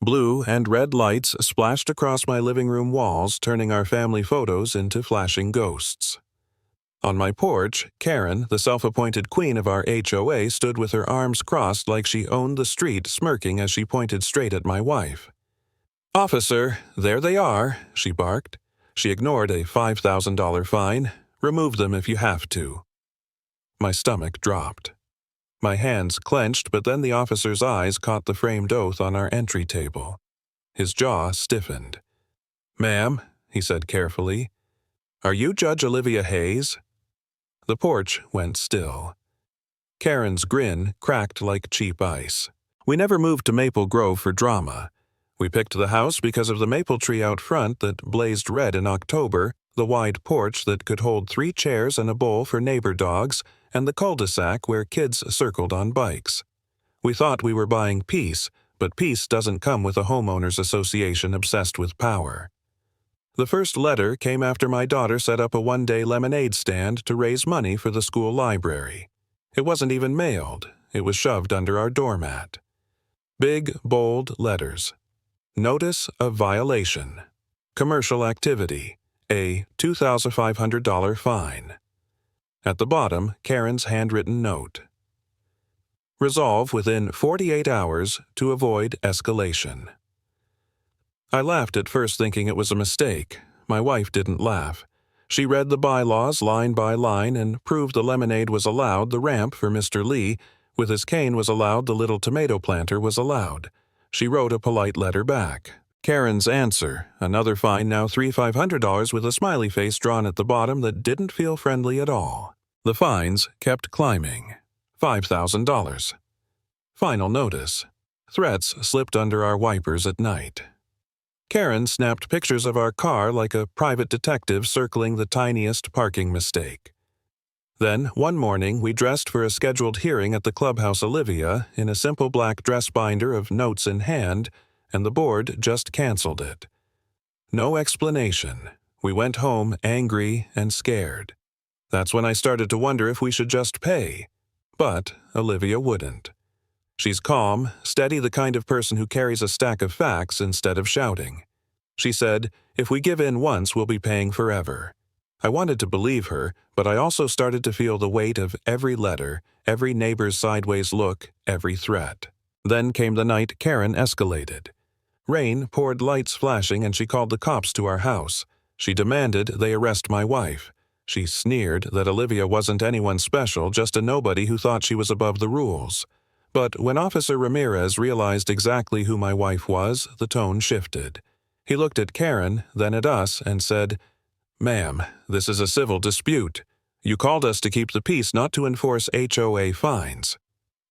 Blue and red lights splashed across my living room walls, turning our family photos into flashing ghosts. On my porch, Karen, the self-appointed queen of our HOA, stood with her arms crossed like she owned the street, smirking as she pointed straight at my wife. "Officer, there they are," she barked. She ignored a $5,000 fine. "Remove them if you have to." My stomach dropped. My hands clenched, but then the officer's eyes caught the framed oath on our entry table. His jaw stiffened. "Ma'am," he said carefully, "are you Judge Olivia Hayes?" The porch went still. Karen's grin cracked like cheap ice. We never moved to Maple Grove for drama. We picked the house because of the maple tree out front that blazed red in October, the wide porch that could hold 3 chairs and a bowl for neighbor dogs, and the cul-de-sac where kids circled on bikes. We thought we were buying peace, but peace doesn't come with a homeowners association obsessed with power. The first letter came after my daughter set up a one-day lemonade stand to raise money for the school library. It wasn't even mailed. It was shoved under our doormat. Big, bold letters. Notice of violation. Commercial activity. A $2,500 fine. At the bottom, Karen's handwritten note. Resolve within 48 hours to avoid escalation. I laughed at first, thinking it was a mistake. My wife didn't laugh. She read the bylaws line by line and proved the lemonade was allowed, the ramp for Mr. Lee, with his cane was allowed, the little tomato planter was allowed. She wrote a polite letter back. Karen's answer, another fine, now $3,500 with a smiley face drawn at the bottom that didn't feel friendly at all. The fines kept climbing. $5,000. Final notice. Threats slipped under our wipers at night. Karen snapped pictures of our car like a private detective circling the tiniest parking mistake. Then, one morning, we dressed for a scheduled hearing at the clubhouse Olivia in a simple black dress binder of notes in hand, and the board just canceled it. No explanation. We went home angry and scared. That's when I started to wonder if we should just pay. But Olivia wouldn't. She's calm, steady, the kind of person who carries a stack of facts instead of shouting. She said, "If we give in once, we'll be paying forever." I wanted to believe her, but I also started to feel the weight of every letter, every neighbor's sideways look, every threat. Then came the night Karen escalated. Rain poured, lights flashing, and she called the cops to our house. She demanded they arrest my wife. She sneered that Olivia wasn't anyone special, just a nobody who thought she was above the rules. But when Officer Ramirez realized exactly who my wife was, the tone shifted. He looked at Karen, then at us, and said, "Ma'am, this is a civil dispute. You called us to keep the peace, not to enforce HOA fines."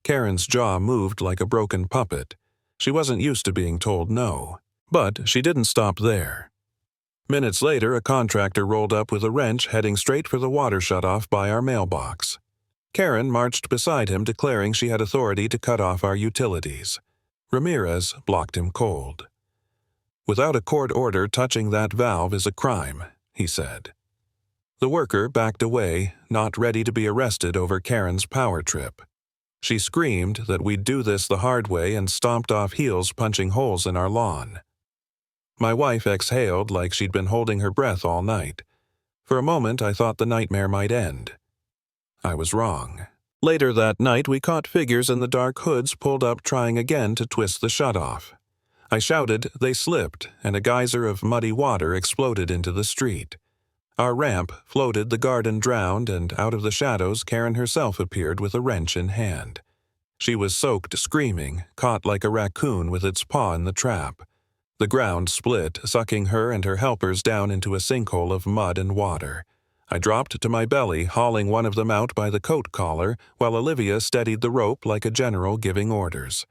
Karen's jaw moved like a broken puppet. She wasn't used to being told no. But she didn't stop there. Minutes later, a contractor rolled up with a wrench heading straight for the water shutoff by our mailbox. Karen marched beside him, declaring she had authority to cut off our utilities. Ramirez blocked him cold. "Without a court order, touching that valve is a crime," he said. The worker backed away, not ready to be arrested over Karen's power trip. She screamed that we'd do this the hard way and stomped off, heels punching holes in our lawn. My wife exhaled like she'd been holding her breath all night. For a moment, I thought the nightmare might end. I was wrong. Later that night, we caught figures in the dark hoods pulled up, trying again to twist the shutoff. I shouted, they slipped, and a geyser of muddy water exploded into the street. Our ramp floated, the garden drowned, and out of the shadows, Karen herself appeared with a wrench in hand. She was soaked, screaming, caught like a raccoon with its paw in the trap. The ground split, sucking her and her helpers down into a sinkhole of mud and water. I dropped to my belly, hauling one of them out by the coat collar, while Olivia steadied the rope like a general giving orders.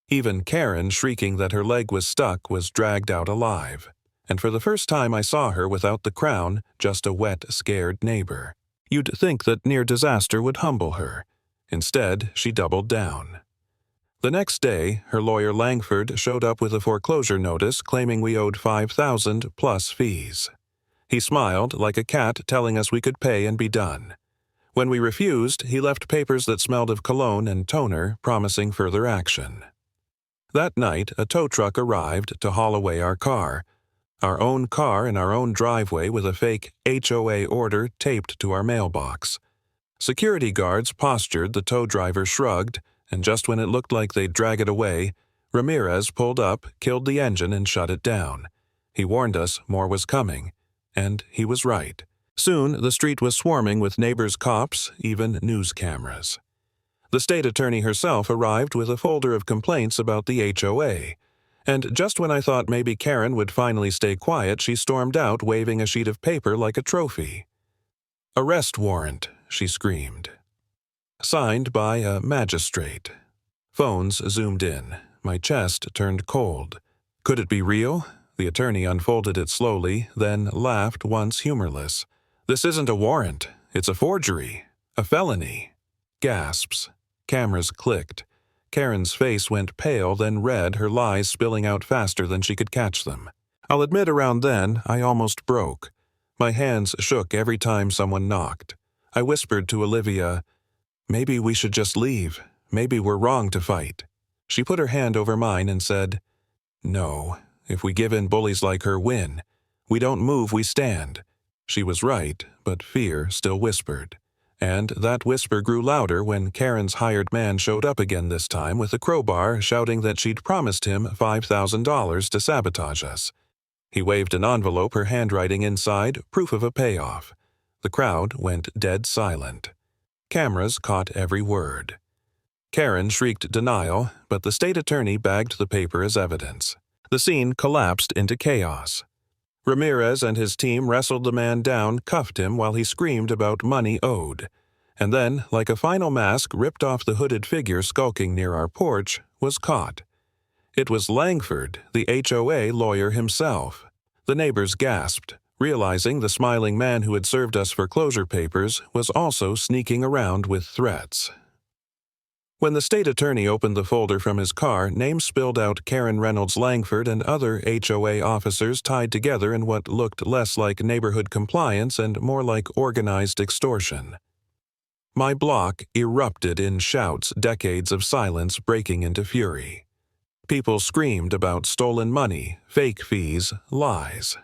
Even Karen, shrieking that her leg was stuck, was dragged out alive. And for the first time I saw her without the crown, just a wet, scared neighbor. You'd think that near disaster would humble her. Instead, she doubled down. The next day, her lawyer Langford showed up with a foreclosure notice claiming we owed $5,000 plus fees. He smiled like a cat, telling us we could pay and be done. When we refused, he left papers that smelled of cologne and toner, promising further action. That night, a tow truck arrived to haul away our car. Our own car in our own driveway with a fake HOA order taped to our mailbox. Security guards postured, the tow driver shrugged, and just when it looked like they'd drag it away, Ramirez pulled up, killed the engine, and shut it down. He warned us more was coming, and he was right. Soon, the street was swarming with neighbors, cops, even news cameras. The state attorney herself arrived with a folder of complaints about the HOA. And just when I thought maybe Karen would finally stay quiet, she stormed out waving a sheet of paper like a trophy. "Arrest warrant," she screamed. Signed by a magistrate. Phones zoomed in. My chest turned cold. Could it be real? The attorney unfolded it slowly, then laughed once humorless. "This isn't a warrant. It's a forgery. A felony." Gasps. Cameras clicked. Karen's face went pale, then red, her lies spilling out faster than she could catch them. I'll admit around then, I almost broke. My hands shook every time someone knocked. I whispered to Olivia, "Maybe we should just leave. Maybe we're wrong to fight." She put her hand over mine and said, "No, if we give in, bullies like her win. We don't move, we stand." She was right, but fear still whispered. And that whisper grew louder when Karen's hired man showed up again, this time with a crowbar, shouting that she'd promised him $5,000 to sabotage us. He waved an envelope, her handwriting inside, proof of a payoff. The crowd went dead silent. Cameras caught every word. Karen shrieked denial, but the state attorney bagged the paper as evidence. The scene collapsed into chaos. Ramirez and his team wrestled the man down, cuffed him while he screamed about money owed. And then, like a final mask ripped off the hooded figure skulking near our porch, was caught. It was Langford, the HOA lawyer himself. The neighbors gasped, realizing the smiling man who had served us foreclosure papers was also sneaking around with threats. When the state attorney opened the folder from his car, names spilled out: Karen Reynolds Langford and other HOA officers tied together in what looked less like neighborhood compliance and more like organized extortion. My block erupted in shouts, decades of silence breaking into fury. People screamed about stolen money, fake fees, lies.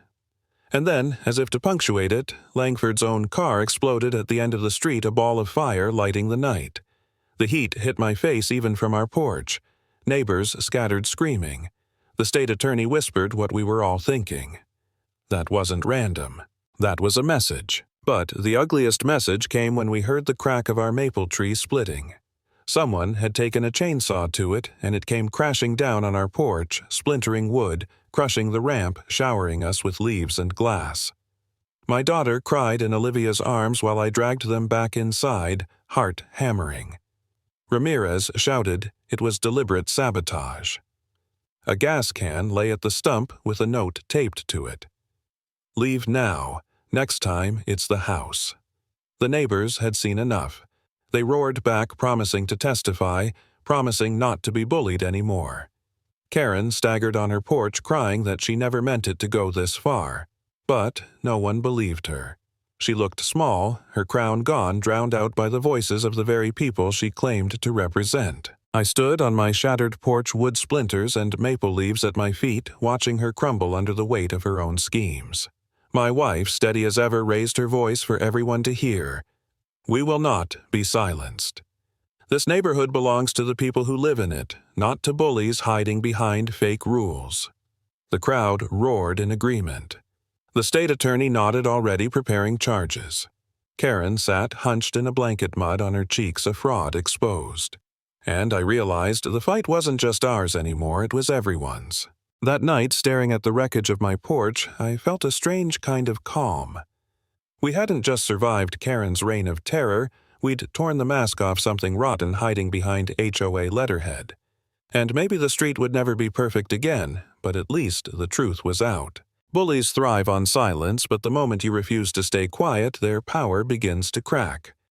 And then, as if to punctuate it, Langford's own car exploded at the end of the street, a ball of fire lighting the night. The heat hit my face even from our porch. Neighbors scattered screaming. The state attorney whispered what we were all thinking. That wasn't random. That was a message. But the ugliest message came when we heard the crack of our maple tree splitting. Someone had taken a chainsaw to it, and it came crashing down on our porch, splintering wood, crushing the ramp, showering us with leaves and glass. My daughter cried in Olivia's arms while I dragged them back inside, heart hammering. Ramirez shouted it was deliberate sabotage. A gas can lay at the stump with a note taped to it. "Leave now. Next time, it's the house." The neighbors had seen enough. They roared back, promising to testify, promising not to be bullied anymore. Karen staggered on her porch, crying that she never meant it to go this far. But no one believed her. She looked small, her crown gone, drowned out by the voices of the very people she claimed to represent. I stood on my shattered porch, wood splinters and maple leaves at my feet, watching her crumble under the weight of her own schemes. My wife, steady as ever, raised her voice for everyone to hear. "We will not be silenced. This neighborhood belongs to the people who live in it, not to bullies hiding behind fake rules." The crowd roared in agreement. The state attorney nodded, already preparing charges. Karen sat hunched in a blanket mud, on her cheeks a fraud exposed. And I realized the fight wasn't just ours anymore, it was everyone's. That night, staring at the wreckage of my porch, I felt a strange kind of calm. We hadn't just survived Karen's reign of terror, we'd torn the mask off something rotten hiding behind HOA letterhead. And maybe the street would never be perfect again, but at least the truth was out. Bullies thrive on silence, but the moment you refuse to stay quiet, their power begins to crack.